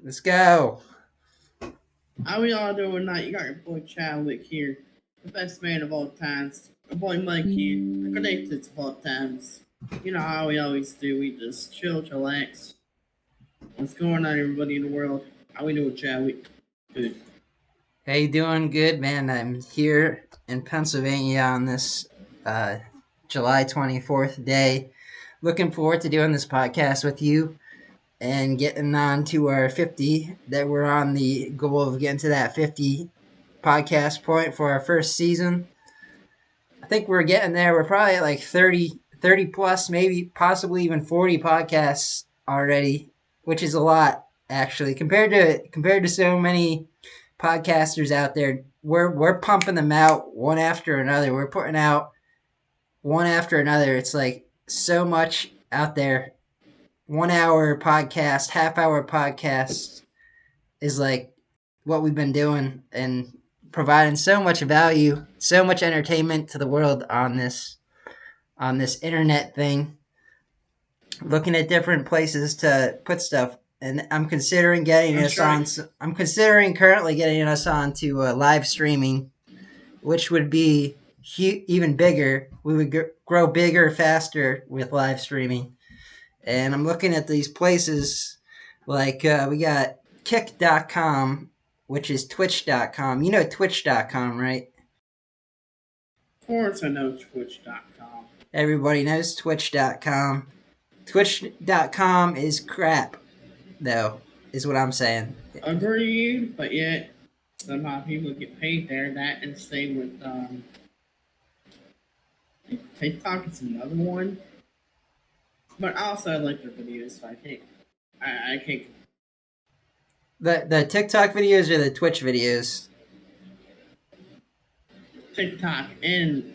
Let's go. How we all doing tonight? You got your boy Chadwick here, the best man of all times. My boy Mike here, the greatest of all times. You know how we always do. We just chill, relax. What's going on, everybody in the world? How we doing, Chadwick? Good. Hey, doing good, man. I'm here in Pennsylvania on this uh, July 24th day. Looking forward to doing this podcast with you and getting on to our 50. That we're on the goal of getting to that 50 podcast point for our first season. I think we're getting there. We're probably at like 30 plus, maybe possibly even 40 podcasts already, which is a lot actually compared to so many podcasters out there. We're pumping them out one after another. We're putting out one after another. It's like so much out there. 1 hour podcast, half-hour podcast is like what we've been doing and providing so much value, so much entertainment to the world on this internet thing. Looking at different places to put stuff, and I'm considering getting That's us on. right. I'm considering currently getting us on to live streaming, which would be even bigger. We would grow bigger faster with live streaming. And I'm looking at these places like we got kick.com, which is twitch.com. You know twitch.com, right? Of course, I know Twitch.com. Everybody knows twitch.com. Twitch.com is crap, though, is what I'm saying. Agreed, but yet somehow people get paid there. That and same with TikTok is another one. But also, I like their videos, so I can't. The TikTok videos or the Twitch videos? TikTok and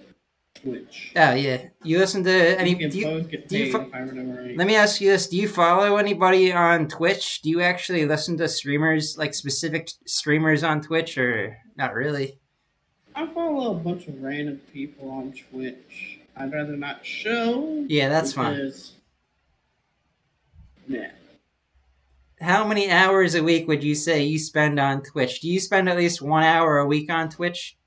Twitch. Oh yeah, you listen to You any? can both get Do you? paid if I remember right. Let me ask you this: do you follow anybody on Twitch? Do you actually listen to streamers, like specific streamers on Twitch, or not really? I follow a bunch of random people on Twitch. I'd rather not show Yeah, that's fine. because, yeah. How many hours a week would you say you spend on Twitch? Do you spend at least 1 hour a week on Twitch?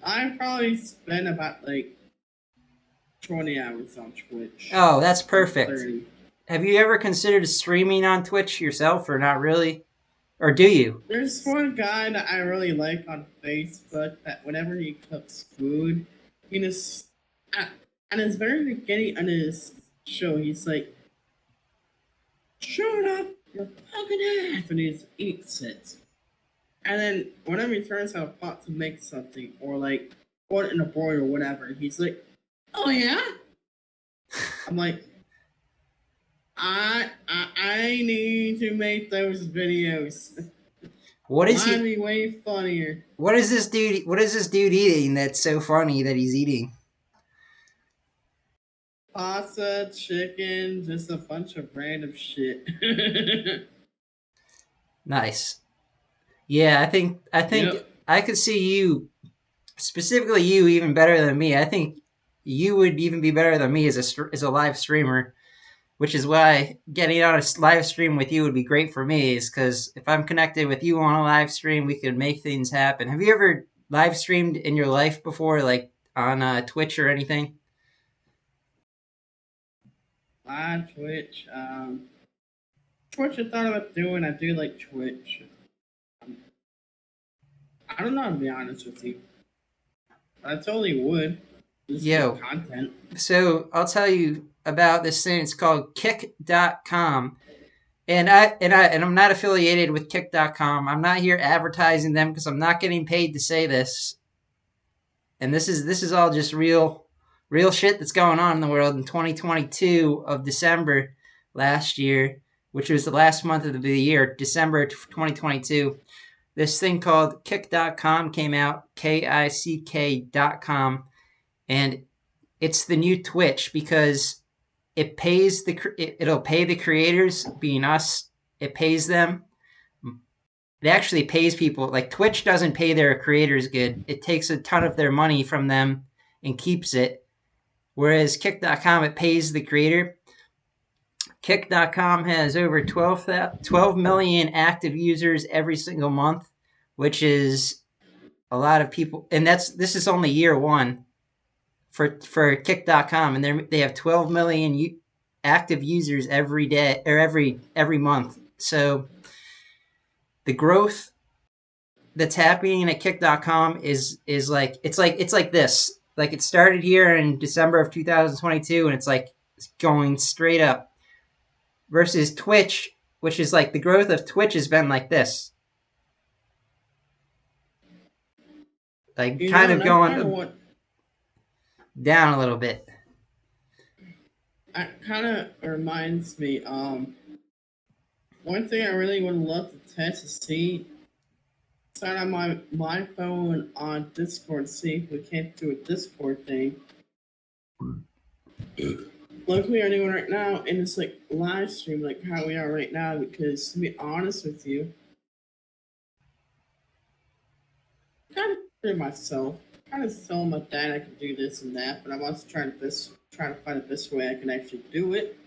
I probably spend about like 20 hours on Twitch. Oh, that's Or perfect. 30. Have you ever considered streaming on Twitch yourself, or not really? Or do you? There's one guy that I really like on Facebook that whenever he cooks food, he just at his very beginning on his show, he's like, "Shut up, your fucking ass," and he just eats it. And then whenever he turns out a pot to make something, or like put it in a boil or whatever, he's like, "Oh yeah." I'm like, I need to make those videos. What is Might he? be way funnier. What is this dude? What is this dude eating that's so funny that he's eating? Pasta, chicken, just a bunch of random shit. Nice. Yeah, I think Yep. I could see you, specifically you, even better than me. I think you would even be better than me as a live streamer, which is why getting on a live stream with you would be great for me. Is because if I'm connected with you on a live stream, we could make things happen. Have you ever live streamed in your life before, like on Twitch or anything? Live Twitch. Twitch I thought about doing. I do like Twitch. I don't know to be honest with you. I totally would. Just for the Yo, content. so I'll tell you about this thing. It's called kick.com. And I'm not affiliated with kick.com. I'm not here advertising them because I'm not getting paid to say this. And this is all just real shit that's going on in the world in 2022 of December last year, which was the last month of the year, December 2022. This thing called kick.com came out, kick.com, and it's the new Twitch because it'll pay the creators, being us. It pays them. It actually pays people. Like Twitch doesn't pay their creators good. It takes a ton of their money from them and keeps it. whereas Kick.com, it pays the creator. Kick.com has over 12 million active users every single month, which is a lot of people. And this is only year one for Kick.com, and they have 12 million active users every day or every month. So the growth that's happening at Kick.com is like it's like this. Like it started here in December of 2022, and it's going straight up. Versus Twitch, which is like the growth of Twitch has been like this, like kind of That's going kind of what down a little bit. that kind of reminds me. One thing I really would love to test to see. Sign on my phone on Discord, see if we can't do a Discord thing. Like we are doing right now, and it's like live stream, like how we are right now. Because to be honest with you, I kind of figured myself, kind of telling my dad I could do this and that, but I'm also trying to find the best way I can actually do it.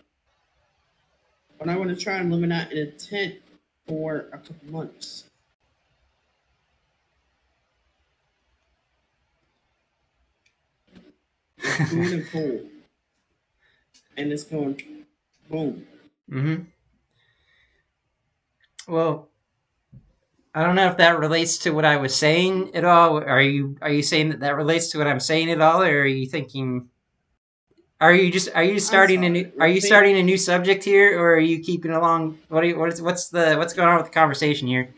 But I want to try and live in a tent for a couple months. It's really cool, and it's going boom. Mm-hmm. Well, I don't know if that relates to what I was saying at all. Are you saying that relates to what I'm saying at all, or are you thinking? Are you I'm starting sorry. are you Repeat. starting a new subject here, or are you keeping along? What's going on with the conversation here?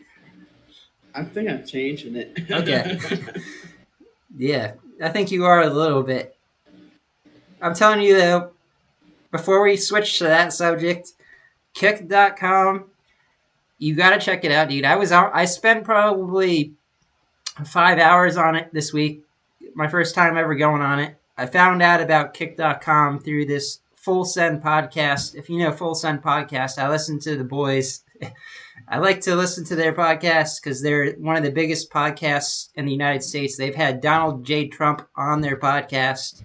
I think I'm changing it. Okay. Yeah, I think you are a little bit. I'm telling you though, before we switch to that subject, Kick.com, you got to check it out, dude. I spent probably 5 hours on it this week. My first time ever going on it. I found out about Kick.com through this Full Send podcast. If you know Full Send podcast, I listen to the boys. I like to listen to their podcasts because they're one of the biggest podcasts in the United States. They've had Donald J. Trump on their podcast,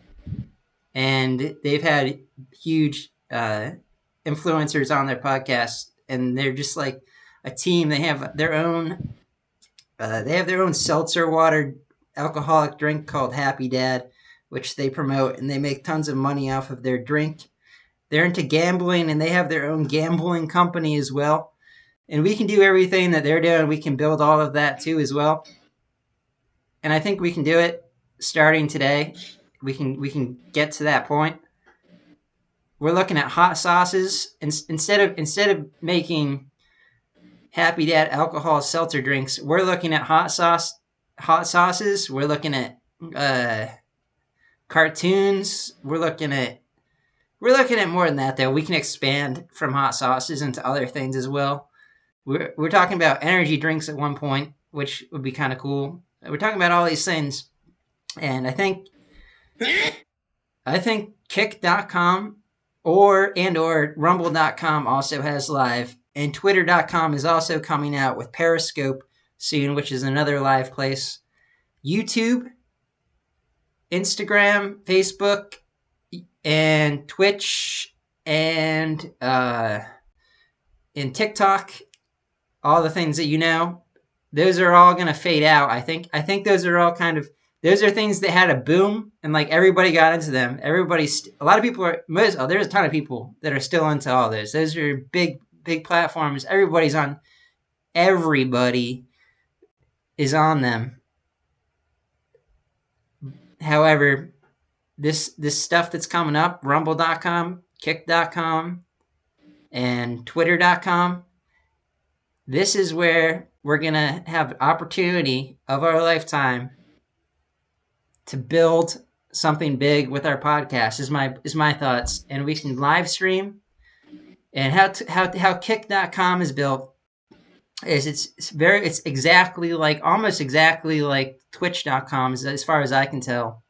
and they've had huge influencers on their podcast, and they're just like a team. They have their own seltzer water alcoholic drink called Happy Dad, which they promote, and they make tons of money off of their drink. They're into gambling, and they have their own gambling company as well. And we can do everything that they're doing. We can build all of that too as well. And I think we can do it starting today. We can get to that point. We're looking at hot sauces instead of making Happy Dad alcohol seltzer drinks. We're looking at hot sauces. We're looking at cartoons. We're looking at more than that though. We can expand from hot sauces into other things as well. We're talking about energy drinks at one point, which would be kind of cool. We're talking about all these things, and I think Kick.com or Rumble.com also has live, and Twitter.com is also coming out with Periscope soon, which is another live place. YouTube, Instagram, Facebook, and Twitch, and TikTok, all the things that you know, those are all going to fade out. I think those are all those are things that had a boom and like everybody got into them. A lot of people there's a ton of people that are still into all this. Those are big platforms. Everybody is on them. However, this stuff that's coming up, Rumble.com, Kick.com, and Twitter.com, this is where we're going to have the opportunity of our lifetime to build something big with our podcast is my thoughts. And we can live stream. And how Kick.com is built is it's exactly like almost exactly like Twitch.com as far as I can tell.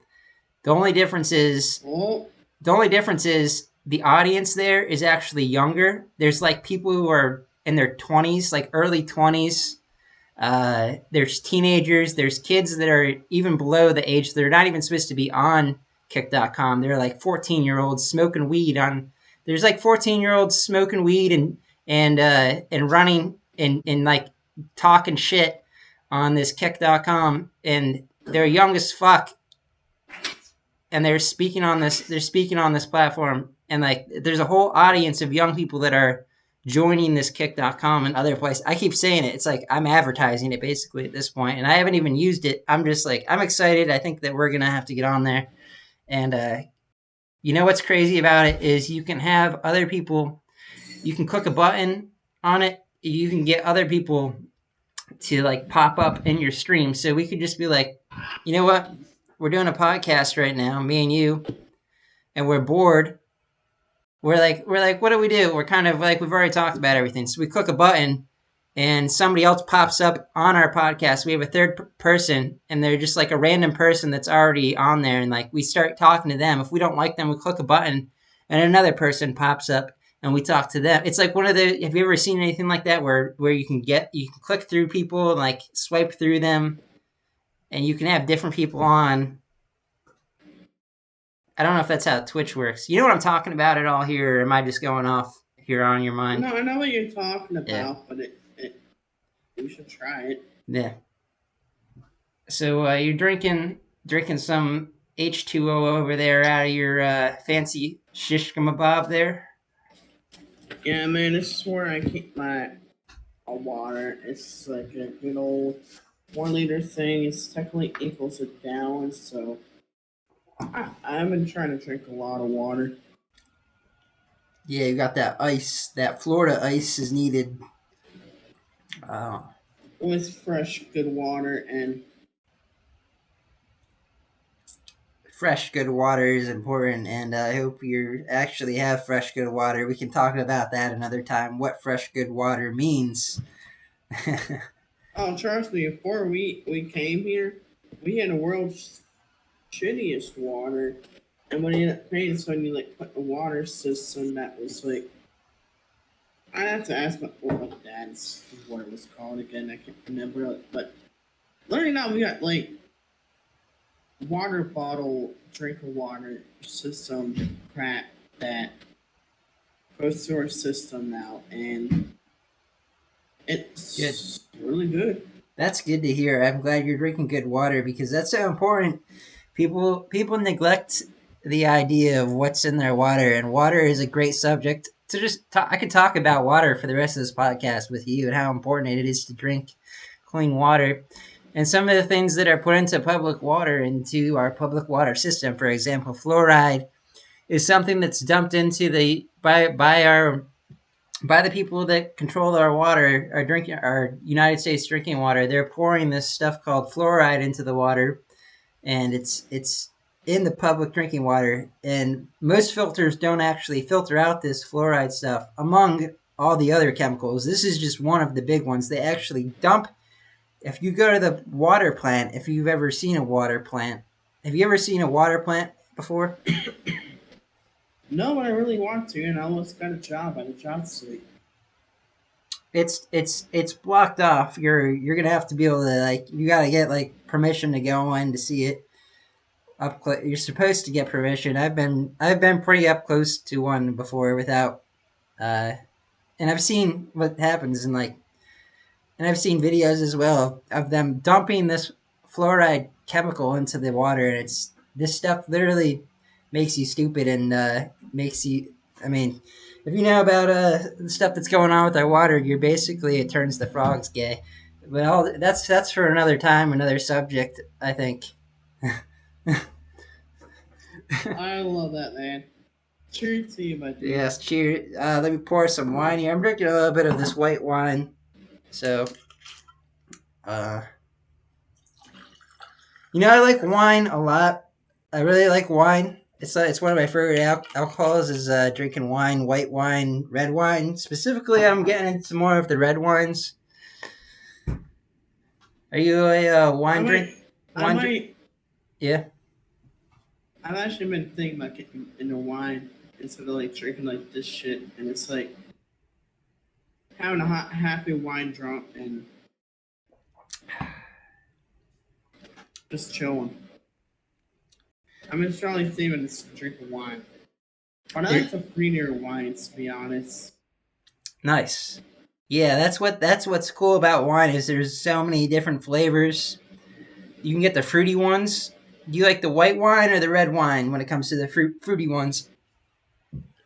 The only difference is the audience there is actually younger. There's like people who are in their 20s, like early 20s. There's teenagers. There's kids that are even below the age. They're not even supposed to be on Kick.com. They're like 14-year-olds smoking weed on. There's like 14-year-olds smoking weed and running and like talking shit on this Kick.com, and they're young as fuck, and they're speaking on this. They're speaking on this platform, and like there's a whole audience of young people that are joining this Kick.com and other places. I keep saying it. It's like I'm advertising it basically at this point, and I haven't even used it. I'm just like I'm excited. I think that we're gonna have to get on there, and you know what's crazy about it is you can have other people. You can click a button on it. You can get other people to like pop up in your stream. So we could just be like, you know what? We're doing a podcast right now, me and you, and we're bored. We're like, what do we do? We're kind of like we've already talked about everything. So we click a button and somebody else pops up on our podcast. We have a third person, and they're just like a random person that's already on there, and like we start talking to them. If we don't like them, we click a button and another person pops up and we talk to them. It's like one of the have you ever seen anything like that where you can click through people and like swipe through them, and you can have different people on. I don't know if that's how Twitch works. You know what I'm talking about at all here, or am I just going off here on your mind? No, I know what you're talking Yeah. about, but we should try it. Yeah. So you're drinking some H2O over there out of your fancy shish kebab there. Yeah, man, this is where I keep my water. It's like a good old 1 liter thing. It's technically equals a gallon, so I've been trying to drink a lot of water. Yeah, you got that ice. That Florida ice is needed. With fresh, good water, and Fresh, good water is important, and I hope you actually have fresh, good water. We can talk about that another time. What fresh, good water means. oh, trust me, before we came here, we had the world's shittiest water, and when you ended up paying, so when you like put the water system that was like, I have to ask my dad's what it was called again. I can't remember, but learning now we got like water bottle drinking water system crap that goes through our system now, and it's Good. really good. That's good to hear. I'm glad you're drinking good water because that's so important. People neglect the idea of what's in their water, and water is a great subject to just talk. I could talk about water for the rest of this podcast with you and how important it is to drink clean water. And some of the things that are put into public water, into our public water system, for example, fluoride is something that's dumped into the by the people that control our water, our United States drinking water. They're pouring this stuff called fluoride into the water, and it's in the public drinking water. And most filters don't actually filter out this fluoride stuff among all the other chemicals. This is just one of the big ones. They actually dump. If you go to the water plant, if you've ever seen a water plant, have you ever seen a water plant before? No, but I really want to, and I almost got a job at a job site. It's blocked off. You're gonna have to be able to like you gotta get like permission to go in to see it up close. You're supposed to get permission. I've been pretty up close to one before without uh and I've seen what happens and I've seen videos as well of them dumping this fluoride chemical into the water, and it's this stuff literally makes you stupid and makes you. I mean, if you know about the stuff that's going on with our water, you're basically it turns the frogs gay. But that's for another time, another subject. I think. I love that, man. Cheers to you, my dude. Yes, cheers. Let me pour some wine here. I'm drinking a little bit of this white wine, so. Uh, I like wine a lot. I really like wine. It's one of my favorite alcohols is drinking wine, white wine, red wine. Specifically, I'm getting into more of the red wines. Are you a I wine drink? might, I Wine drink? might. Yeah. I've actually been thinking about getting into wine instead of like drinking like this shit, and it's like having a happy wine drunk and just chilling. I'm just trying to save it to drink wine. But I There, like the fruitier wines, to be honest. nice. Yeah, that's what's cool about wine is there's so many different flavors. You can get the fruity ones. Do you like the white wine or the red wine when it comes to the fruity ones?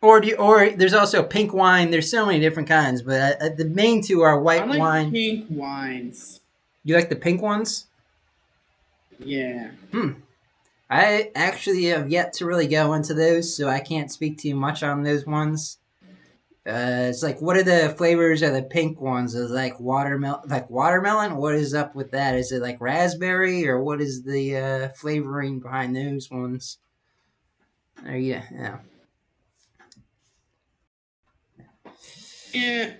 Or there's also pink wine. There's so many different kinds, but the main two are I white like wine. pink wines. You like the pink ones? Yeah. Hmm. I actually have yet to really go into those, so I can't speak too much on those ones. It's like, what are the flavors of the pink ones? Is it like watermelon? Like watermelon? What is up with that? Is it like raspberry, or what is the flavoring behind those ones? Or yeah. Yeah.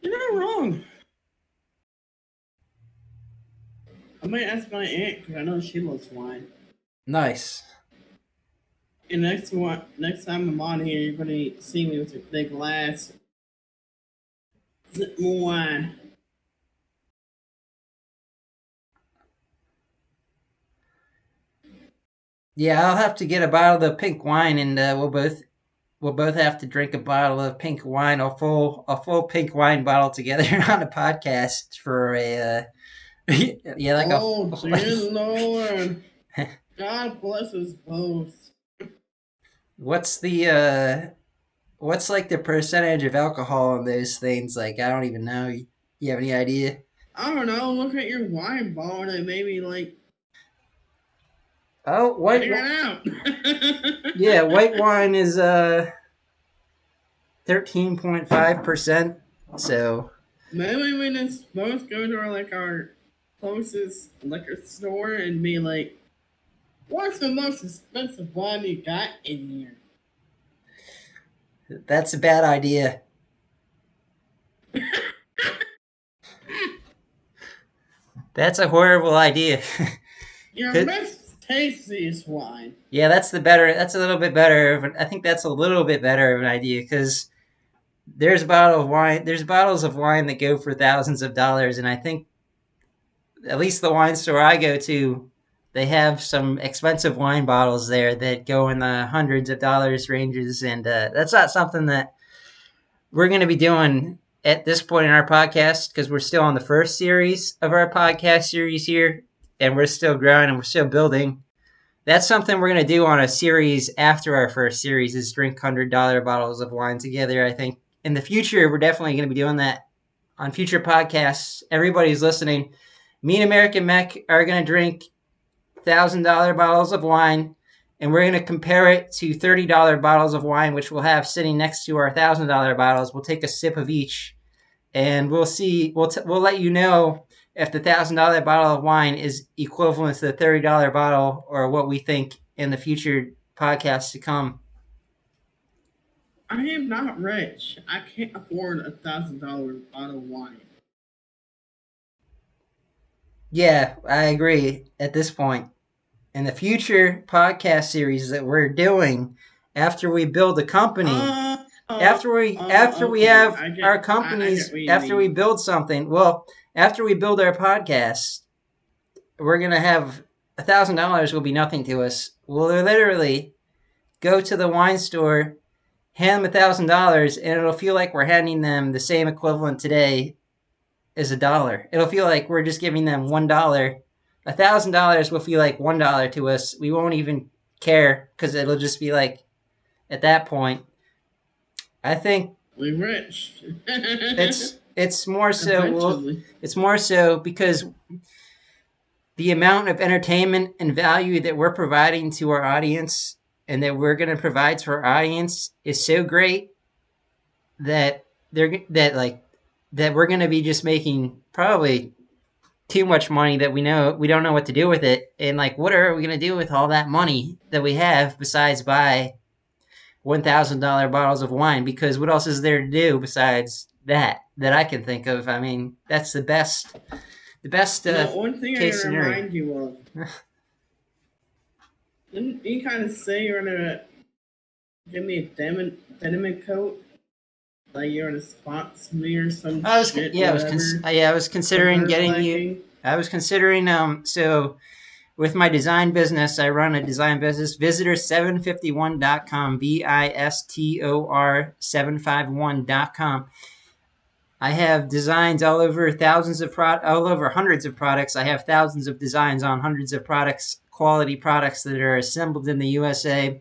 You're not wrong. I might ask my aunt because I know she loves wine. Nice. And next time I'm on here, you're gonna see me with a big glass, sip more wine. Yeah, I'll have to get a bottle of pink wine, and we'll both have to drink a bottle of pink wine, a full pink wine bottle together on a podcast for a yeah, like a Oh dear Lord, God bless us both. what's the what's like the percentage of alcohol in those things? Like I don't even know. You have any idea? I don't know. Look at your wine bottle and maybe Oh, figure it out. yeah, white wine is 13.5%. So Maybe we just both go to our closest liquor store and be like, "What's the most expensive wine you got in here?" that's a bad idea. That's a horrible idea. Your 'Cause- best tastiest wine. yeah, that's the better. That's a little bit better. I think that's a little bit better of an idea because there's a bottle of wine. There's bottles of wine that go for thousands of dollars, and I think at least the wine store I go to, they have some expensive wine bottles there that go in the hundreds of dollars ranges, and that's not something that we're going to be doing at this point in our podcast because we're still on the first series of our podcast series here, and we're still growing and we're still building. That's something we're going to do on a series after our first series is drink $100 bottles of wine together. I think in the future we're definitely going to be doing that on future podcasts. Everybody's listening. Me and American Meck are going to drink $1,000 bottles of wine, and we're going to compare it to $30 bottles of wine, which we'll have sitting next to our $1,000 bottles. We'll take a sip of each, and we'll see. We'll let you know if the $1,000 bottle of wine is equivalent to the $30 bottle, or what we think in the future podcasts to come. I am not rich. I can't afford $1,000 bottle of wine. Yeah, I agree. At this point, in the future podcast series that we're doing, after we build a company, after we Okay. have our I get companies, what you after we mean. build something, well, after we build our podcast, we're gonna have $1,000 will be nothing to us. We'll literally go to the wine store, hand them $1,000, and it'll feel like we're handing them the same equivalent today as a dollar. It'll feel like we're just giving them $1. $1,000 will feel like $1 to us. We won't even care because it'll just be like at that point. I think We're rich. it's more so. Well, Eventually. it's more so because the amount of entertainment and value that we're providing to our audience and that we're going to provide to our audience is so great that we're going to be just making probably too much money that we don't know what to do with it. And like, what are we going to do with all that money that we have besides buy $1,000 bottles of wine? Because what else is there to do besides that I can think of? I mean, that's the best One thing I case gotta scenario. remind you of. Didn't you kind of say you're gonna give me a denim coat? Like you're in a spot me or some I was shit, yeah, whatever. I was For considering dirt getting you. biking. I was considering so with my design business, I run a design business. Visitor751.com, VISTOR751.com. I have designs all over all over hundreds of products. I have thousands of designs on hundreds of products, quality products that are assembled in the USA.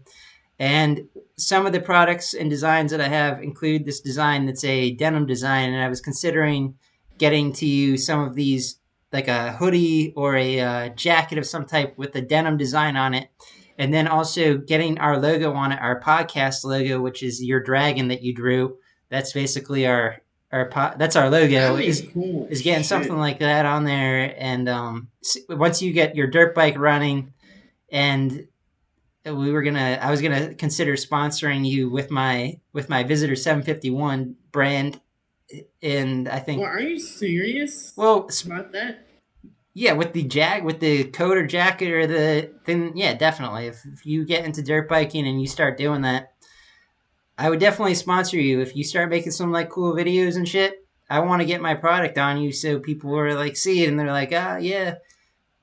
And some of the products and designs that I have include this design that's a denim design. And I was considering getting to you some of these, like a hoodie or a jacket of some type with a denim design on it. And then also getting our logo on it, our podcast logo, which is your dragon that you drew. That's basically that's our logo. That'd be cool as Is getting something shit. like that on there. And once you get your dirt bike running, and I was gonna consider sponsoring you with my Visitor 751 brand, and I Well, think, are you serious well, about that? yeah, with with the coat or jacket or the thing, yeah, definitely. If you get into dirt biking and you start doing that, I would definitely sponsor you. If you start making some like cool videos and shit, I want to get my product on you so people are like see it and they're like, ah, yeah,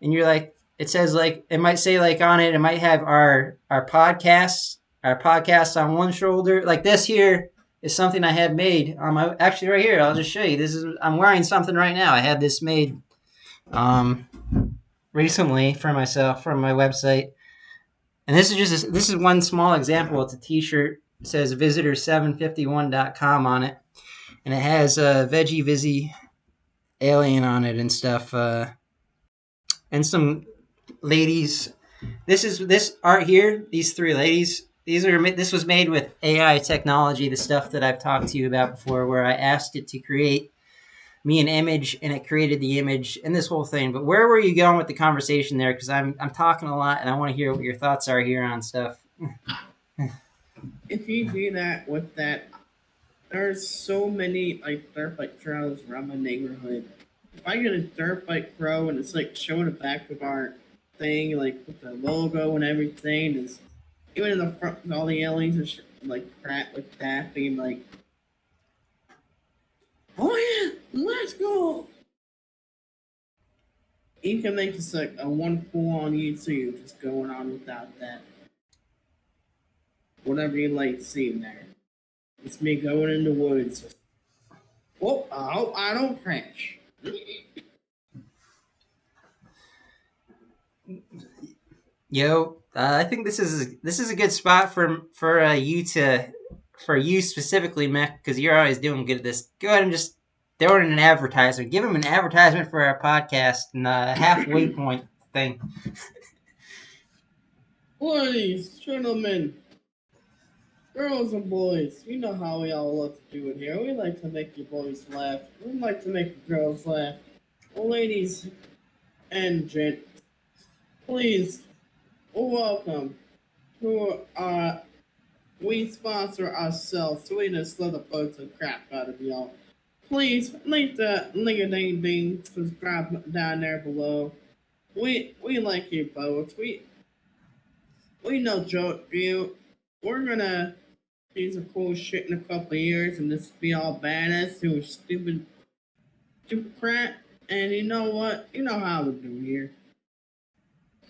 and you're like, it says like, it might say like on it, it might have our podcast on one shoulder. Like this here is something I had made on my, actually right here. I'll just show you. I'm wearing something right now. I had this made um recently for myself from my website, and this is one small example. It's a T-shirt. It says visitor751.com on it, and it has a Veggie Vizzy alien on it and stuff, and some ladies. This art here. These three ladies. This was made with AI technology. The stuff that I've talked to you about before, where I asked it to create me an image and it created the image and this whole thing. But where were you going with the conversation there? Because I'm talking a lot and I want to hear what your thoughts are here on stuff. If you do that with that, there's so many like dirt bike trails around my neighborhood. If I get a dirt bike pro and it's like showing the back of our thing, like with the logo and everything, is even in the front with all the aliens and shit, like crap like that, being like, oh yeah, let's go. You can make this like a one full on YouTube just going on without that. Whatever you like seeing there. It's me going in the woods. Oh, I hope I don't crash. Yo, I think this is a good spot for you to for you specifically, Mac, because you're always doing good at this. Go ahead and just throw in an advertisement. Give him an advertisement for our podcast and halfway point thing. Ladies, gentlemen, girls and boys, you know how we all love to do it here. We like to make you boys laugh. We like to make the girls laugh. Well, ladies and gents, please welcome to we sponsor ourselves, so we just love the boats and crap out of y'all. Please link the link a ding ding subscribe down there below. We like you both. We know joke you. We're gonna do some cool shit in a couple of years and just be all badass doing stupid crap. And you know what? You know how we do here.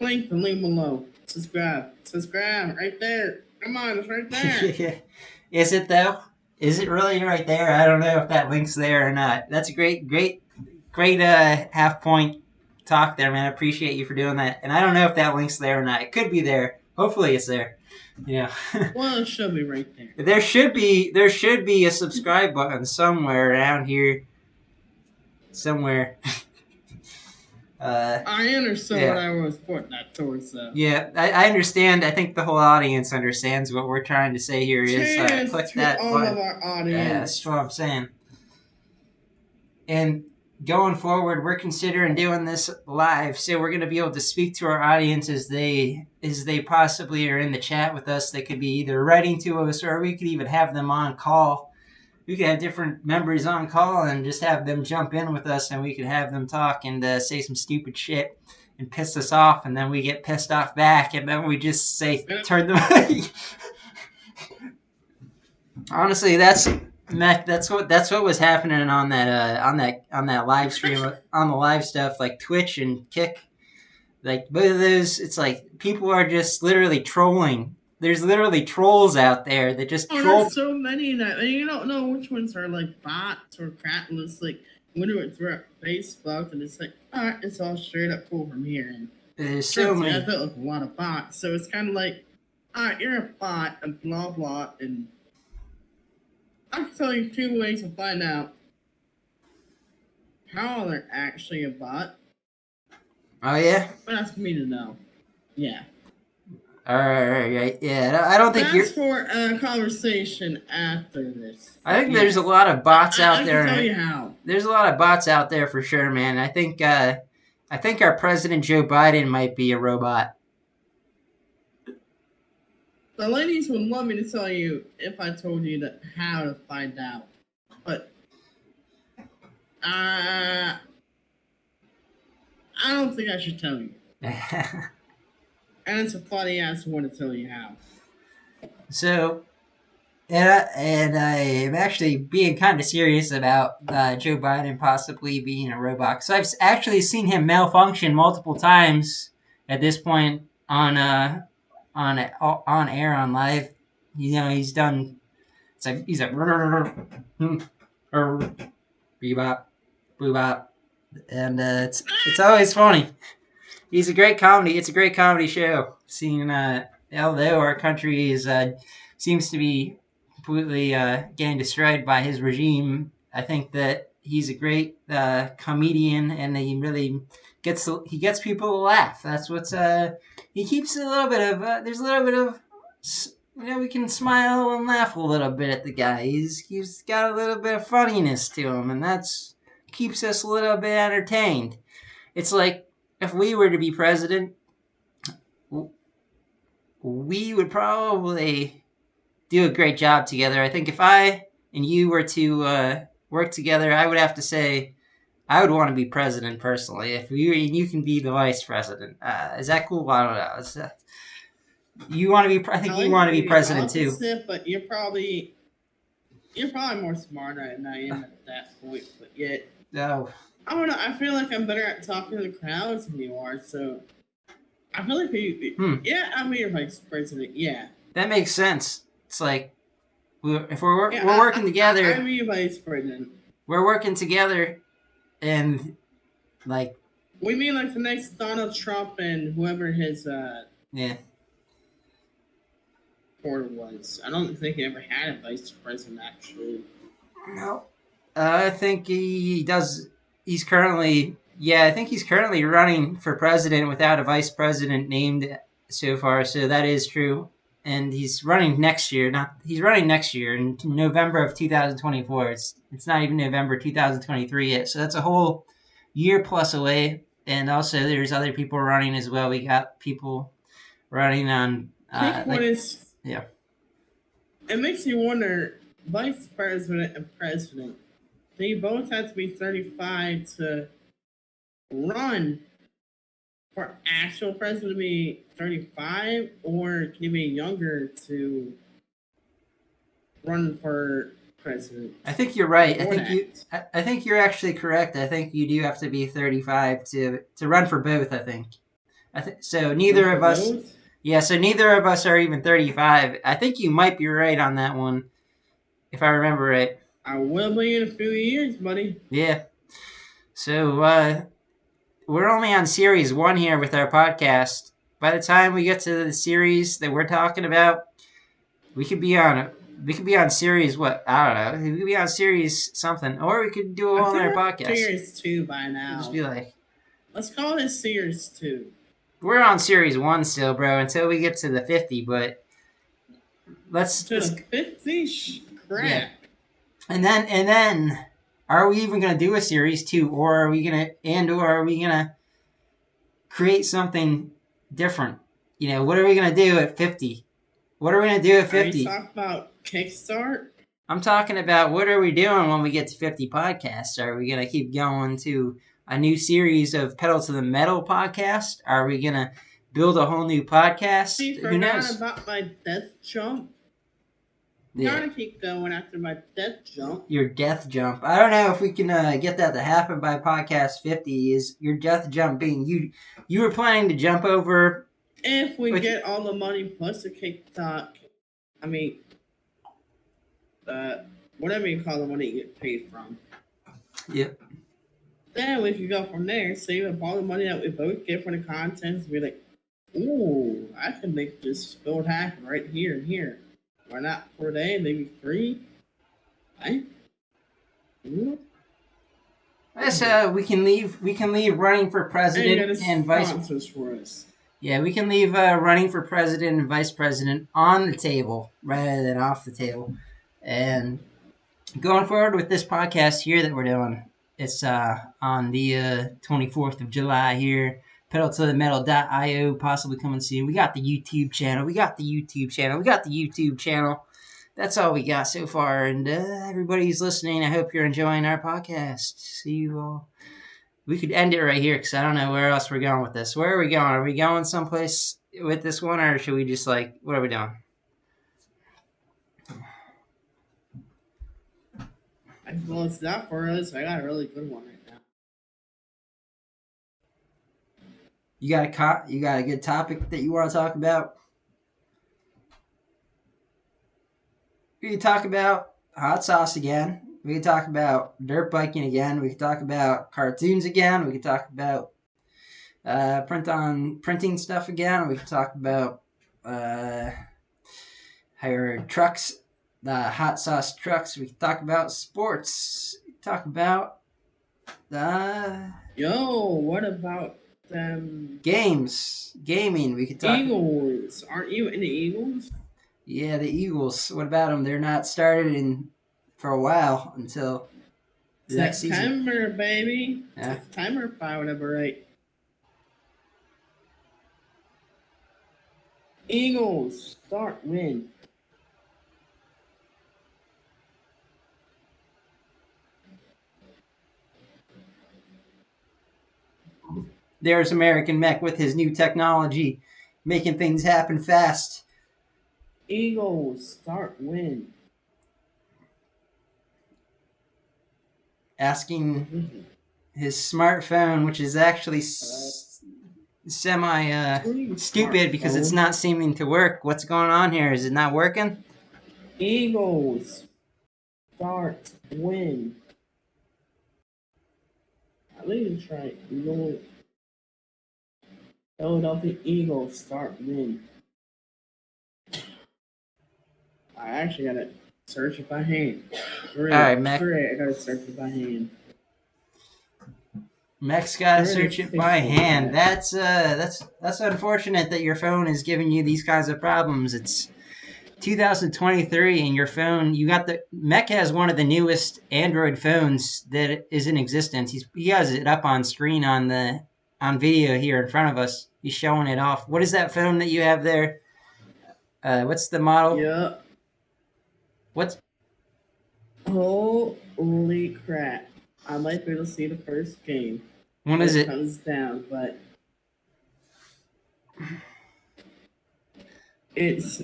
Link the link below. Subscribe. Subscribe right there. Come on, it's right there. Is it though? Is it really right there? I don't know if that link's there or not. That's a great half point talk there, man. I appreciate you for doing that. And I don't know if that link's there or not. It could be there. Hopefully it's there. Yeah. Well, it should be right there. There should be a subscribe button somewhere around here. Somewhere. I understand what I was putting that towards though. Yeah, I understand. I think the whole audience understands what we're trying to say here is click to that all button. of our audience. Yeah, that's what I'm saying. And going forward, we're considering doing this live, so we're going to be able to speak to our audience as they possibly are in the chat with us. They could be either writing to us, or we could even have them on call. We could have different members on call and just have them jump in with us, and we could have them talk and say some stupid shit and piss us off, and then we get pissed off back, and then we just say turn them. Honestly, that's Mac, that's what was happening on that live stream on the live stuff like Twitch and Kick. Like both of those, it's like people are just literally trolling. There's literally trolls out there that just Oh, troll. there's so many that and you don't know which ones are like bots or cratless. Like when it's Facebook, and it's like, all right, it's all straight up cool from here. And There's so trust me, I many. dealt with a lot of bots, so it's kind of like, all right, you're a bot and blah blah. And I can tell you two ways to find out how they're actually a bot. Oh yeah. But that's for me to know. Yeah. All right. Yeah, I don't think you're. That's for a conversation after this. I think Yeah. there's a lot of bots out I there. can tell you how. There's a lot of bots out there for sure, man. I think our president Joe Biden might be a robot. The ladies would love me to tell you if I told you that how to find out, but I don't think I should tell you. And it's a funny ass one to tell you how. So, and I am actually being kind of serious about Joe Biden possibly being a robot. So I've actually seen him malfunction multiple times at this point on air on live. You know, he's done. It's like he's like bebop, boobop, and it's always funny. He's a great comedy. It's a great comedy show. Seeing although our country is seems to be completely getting destroyed by his regime, I think that he's a great comedian, and he really gets people to laugh. That's what's he keeps a little bit of there's a little bit of we can smile and laugh a little bit at the guy. He's got a little bit of funniness to him, and that's keeps us a little bit entertained. It's like if we were to be president, we would probably do a great job together. I think if I and you were to work together, I would have to say I would want to be president personally. If you can be the vice president, is that cool? I don't know. You want to be? I think you want to be president too. But you're probably more smarter than I am at that point. But yet, No. I don't know. I feel like I'm better at talking to the crowds than you are. So I feel like yeah, I'm your vice president. Yeah, that makes sense. It's like if we're working together. I'm your vice president. We're working together, and like we mean like the next Donald Trump and whoever his yeah. Porter was. I don't think he ever had a vice president actually. No, I think he does. He's currently, I think he's currently running for president without a vice president named so far. So that is true, and he's running next year. He's running next year in November of 2024. It's not even November 2023 yet. So that's a whole year plus away. And also, there's other people running as well. We got people running on. Yeah. It makes you wonder, vice president and president, they both have to be 35 to run for actual president to be 35, or can you be younger to run for president? I think you're right. I think you're actually correct. I think you do have to be 35 to run for both, I think. So neither of us. Both? Yeah, so neither of us are even 35. I think you might be right on that one, if I remember right. I will be in a few years, buddy. Yeah. So we're only on series 1 here with our podcast. By the time we get to the series that we're talking about, we could be on series what? I don't know. We could be on series something, or we could do it on our podcast. Series 2 by now. Just be like, let's call it series 2. We're on series 1 still, bro, until we get to the 50, but let's... To the 50? Crap. Yeah. And then, are we even going to do a series 2, or are we going to create something different? You know, what are we going to do at 50? What are we going to do at 50? Are you talking about Kickstart? I'm talking about what are we doing when we get to 50 podcasts? Are we going to keep going to a new series of Pedal to the Metal podcast? Are we going to build a whole new podcast? Who knows? About my death jump? Yeah, Gotta keep going after my death jump. your death jump. I don't know if we can get that to happen by podcast 50. Is your death jump being you? You were planning to jump over If we with get all the money plus the TikTok, I mean, uh, whatever you call the money you get paid from. yeah. Then we can go from there, save up all the money that we both get from the contents, and be like, ooh, I can make this build happen right here and here. Why not 4 days, maybe 3? Right? Ooh. Yes, we can leave. We can leave running for And you president got and vice. sponsors for us. Yeah, we can leave running for president and vice president on the table rather than off the table. And going forward with this podcast here that we're doing, it's on the 24th of July here. Pedal to the metal.io possibly coming soon. We got the YouTube channel. We got the YouTube channel. We got the YouTube channel. That's all we got so far. And everybody's listening. I hope you're enjoying our podcast. See you all. We could end it right here because I don't know where else we're going with this. Where are we going? Are we going someplace with this one, or should we just what are we doing? Well, it's not for us. I got a really good one right now. You got a good topic that you want to talk about? We can talk about hot sauce again. We can talk about dirt biking again. We can talk about cartoons again. We can talk about printing stuff again. We can talk about hire trucks, the hot sauce trucks. We can talk about sports. We can talk about Yo, what about them games, gaming. We could talk. Eagles? Aren't you in the Eagles? Yeah, the Eagles. What about them? They're not started in for a while until the next season. September, baby. Yeah. September, if I remember right. Eagles, start win. There's American Meck with his new technology, making things happen fast. Eagles, start win. Asking his smartphone, which is actually semi stupid because it's not seeming to work. What's going on here? Is it not working? Eagles, start win. I think it's right. Eagles. Philadelphia Eagles, start win. I actually gotta search it by hand. Great. All right, Mac. Great. I gotta search it by hand. Mac's gotta search it by hand. That's unfortunate that your phone is giving you these kinds of problems. It's 2023 and your phone, you got Mech has one of the newest Android phones that is in existence. He has it up on screen on video here in front of us. He's showing it off. What is that phone that you have there? What's the model? Yeah. What's Holy crap. I might be able to see the first game. When is it? Comes down, but it's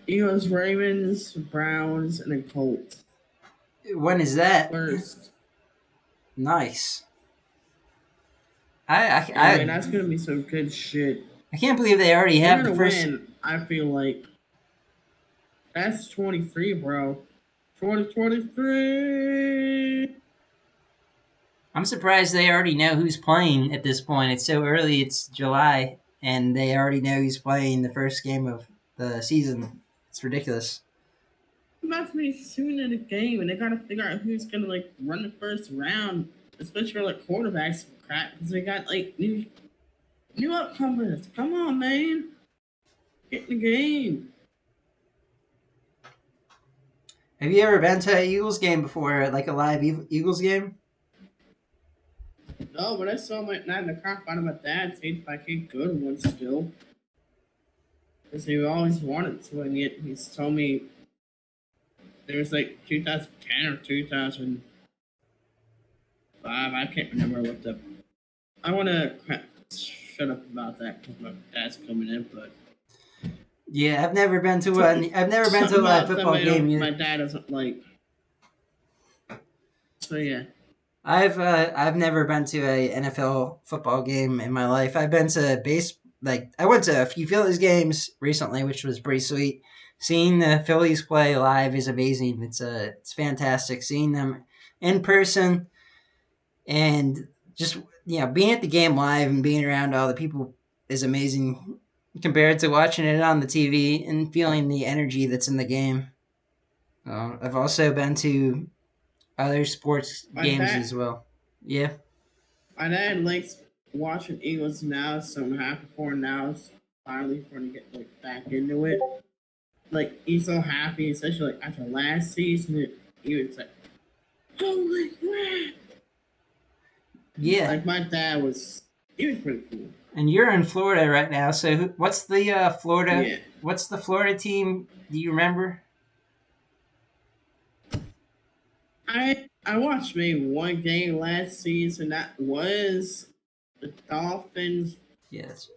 Eagles, Ravens, Browns, and the Colts. When is that? First. Nice. I mean, that's gonna be some good shit. I can't believe they already have the first. Win, I feel like that's 23, bro. 2023. I'm surprised they already know who's playing at this point. It's so early. It's July, and they already know who's playing the first game of the season. It's ridiculous. It must be soon in the game, and they gotta figure out who's gonna run the first round, especially for quarterbacks and crap, because they got new upcomers. Come on, man, get in the game. Have you ever been to an Eagles game before, like a live Eagles game? No, but I saw my 9 o'clock out of my dad see if I could go to one still. Because he always wanted to, and yet he's told me there was 2010 or 2005. I can't remember what the. I want to shut up about that because my dad's coming in, but. Yeah, I've never been to So, one. I've never been to something a live about them football I game don't. either. My dad doesn't like. So yeah. I've never been to a NFL football game in my life. I've been to I went to a few Phillies games recently, which was pretty sweet. Seeing the Phillies play live is amazing. It's fantastic seeing them in person and just being at the game live and being around all the people is amazing compared to watching it on the TV and feeling the energy that's in the game. I've also been to other sports My games dad, as well. Yeah. my dad likes watching Eagles now, so I'm happy for him now. Finally, for him to get like back into it. Like he's so happy, especially like after last season. He was like, "Holy crap!" Yeah. Like my dad was. He was pretty cool. And you're in Florida right now, so what's the Florida? Yeah. What's the Florida team? Do you remember? I watched maybe one game last season. That was the Dolphins, Yes,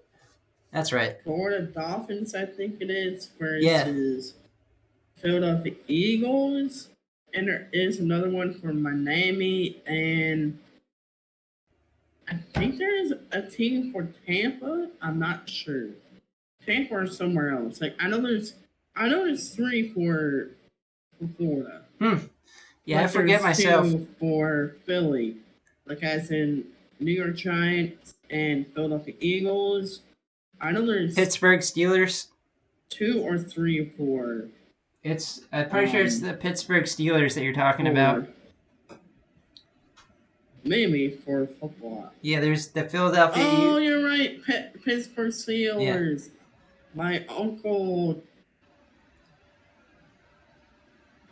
that's right. Florida Dolphins, I think it is, Yeah, versus Philadelphia Eagles. And there is another one for Miami, and I think there is a team for Tampa. I'm not sure. Tampa or somewhere else. Like I know there's three for Florida. hmm. Yeah, I Like forget there's myself. two for Philly, like as in New York Giants and Philadelphia Eagles. I know there's Pittsburgh Steelers. two or three for I'm pretty sure it's um the Pittsburgh Steelers that you're talking about. for maybe for football. Yeah, there's the Philadelphia. Oh, you're right, Pittsburgh Yeah, Steelers. My uncle,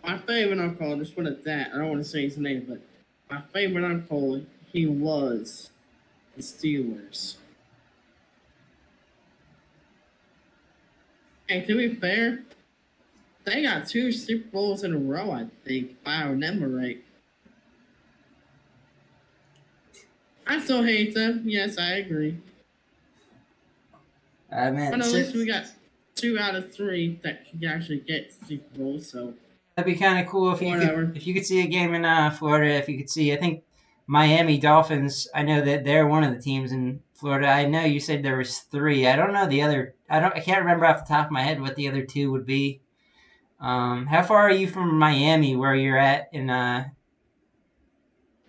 my favorite uncle. I'll just put it at that. I don't want to say his name, but my favorite uncle, he was the Steelers. And to be fair, they got two Super Bowls in a row, I think, if I remember right. I still hate them. Yes, I agree. I But meant at si- least we got two out of three that can actually get Super Bowls, so that'd be kind of cool whatever. if you could see a game in Florida. If you could see, I think Miami Dolphins. I know that they're one of the teams in Florida. I know you said there was three. I don't know the other. I can't remember off the top of my head what the other two would be. How far are you from Miami, where you're at in I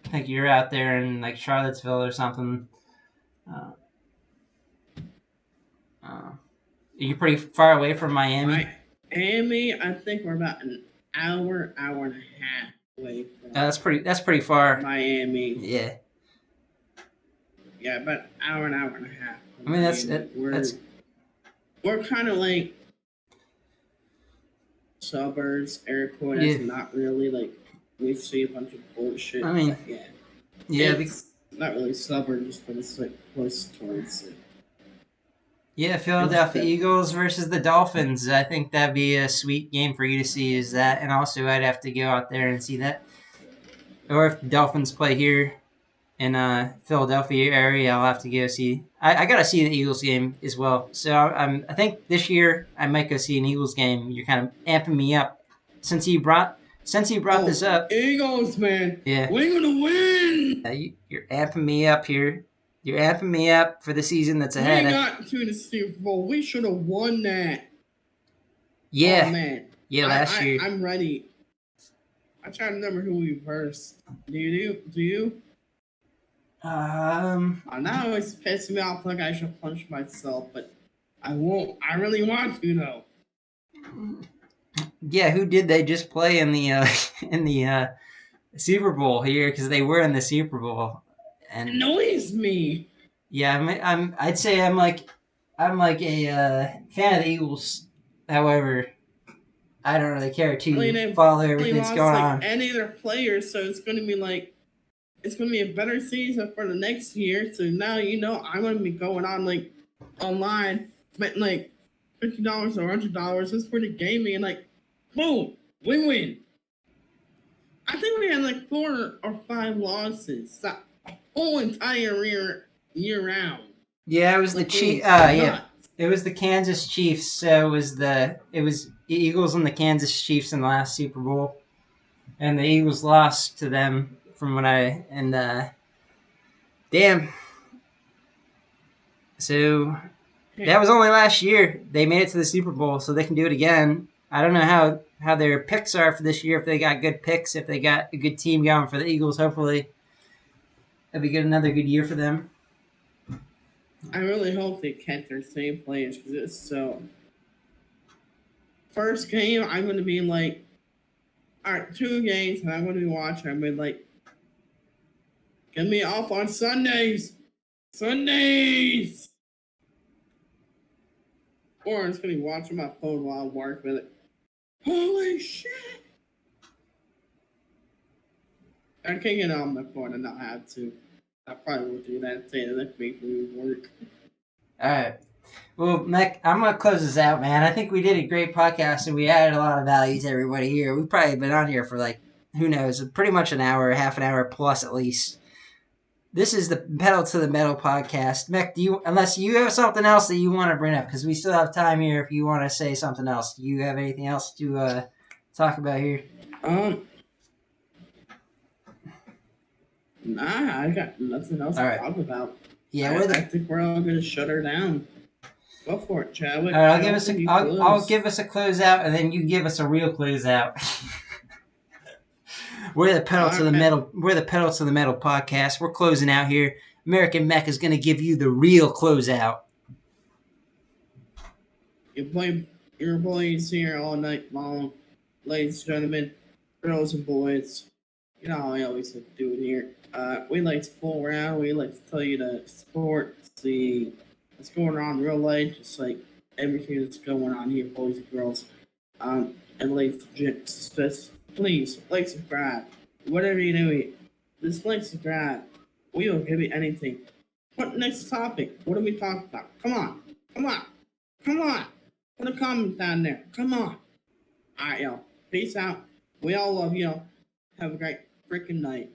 think you're out there in like Charlottesville or something. Uh, are you pretty far away from Miami? Miami, I think we're about an hour and a half away from That's pretty far. Miami. Yeah. Yeah, about an hour and a half I from mean Miami. that's We're kind of like suburbs, air quotes, yeah. not really like we see a bunch of bullshit. I But mean yeah, yeah. it's not really suburbs, but it's like close towards it. Yeah, It's Philadelphia definitely Eagles versus the Dolphins. I think that'd be a sweet game for you to see. Is that, and also I'd have to go out there and see that. Or if the Dolphins play here in Philadelphia area, I'll have to go see. I gotta see the Eagles game as well. So I think this year I might go see an Eagles game. You're kind of amping me up since you brought this oh up. Eagles, man, Yeah, we're gonna win. you're amping me up here. You're amping me up for the season that's We ahead. got to the Super Bowl. We should have won that. Oh Yeah, man, yeah, last year. I'm ready. I'm trying to remember who we versed. Do you? Do you? Now it's pissing me off like I should punch myself, but I won't. I really want to though. Yeah, who did they just play in the in the Super Bowl here? Because they were in the Super Bowl, It and annoys me. yeah, I'd say I'm like a fan of the Eagles. However, I don't really care I mean, to they follow really everything that's lost going like on. any of their players, so it's gonna be like it's gonna be a better season for the next year. So now I'm gonna be going on like online, spending like $50 or $100 just for the gaming, and like, boom, we win. I think we had like 4 or 5 losses the whole entire year round. Yeah, it was the Like it Chiefs. was Yeah, nuts. it was the Kansas Chiefs. So it was the Eagles and the Kansas Chiefs in the last Super Bowl, and the Eagles lost to them. From what I and damn. So that was only last year. They made it to the Super Bowl, so they can do it again. I don't know how their picks are for this year. If they got good picks, if they got a good team going for the Eagles, hopefully it'll be good. Another good year for them. I really hope they catch their same players because it's so. First game, I'm going to be like, all right, 2 games, and I'm going to be watching. I'm going to be like, get me off on Sundays! Sundays! Or I'm just going to be watching my phone while I work with it. Holy shit! I can't get on my phone and not have to. I probably will do that today. That makes me work. All right. Well, Meck, I'm going to close this out, man. I think we did a great podcast and we added a lot of value to everybody here. We've probably been on here for like, who knows, pretty much an hour, half an hour plus at least. This is the Pedal to the Metal podcast. Meck, unless you have something else that you want to bring up, because we still have time here if you want to say something else. Do you have anything else to talk about here? Nah, I got nothing else to talk about. Yeah, I think we're all going to shut her down. Go for it, Chadwick. All right, I'll give us a closeout, and then you give us a real closeout. We're the Pedal to the Metal. We're the Pedal to the Metal podcast. We're closing out here. American Meck is going to give you the real closeout. Your boys here all night long, ladies and gentlemen, girls and boys. You know how I always like to do it here. We like to fool around. We like to tell you the sports, what's going on in real life, just like everything that's going on here, boys and girls. And ladies and gents, just please like, subscribe, whatever you do. Just like, subscribe. We will give you anything. What next topic? What are we talking about? Come on. Put a comment down there. Come on. All right, y'all. Peace out. We all love y'all. Have a great freaking night.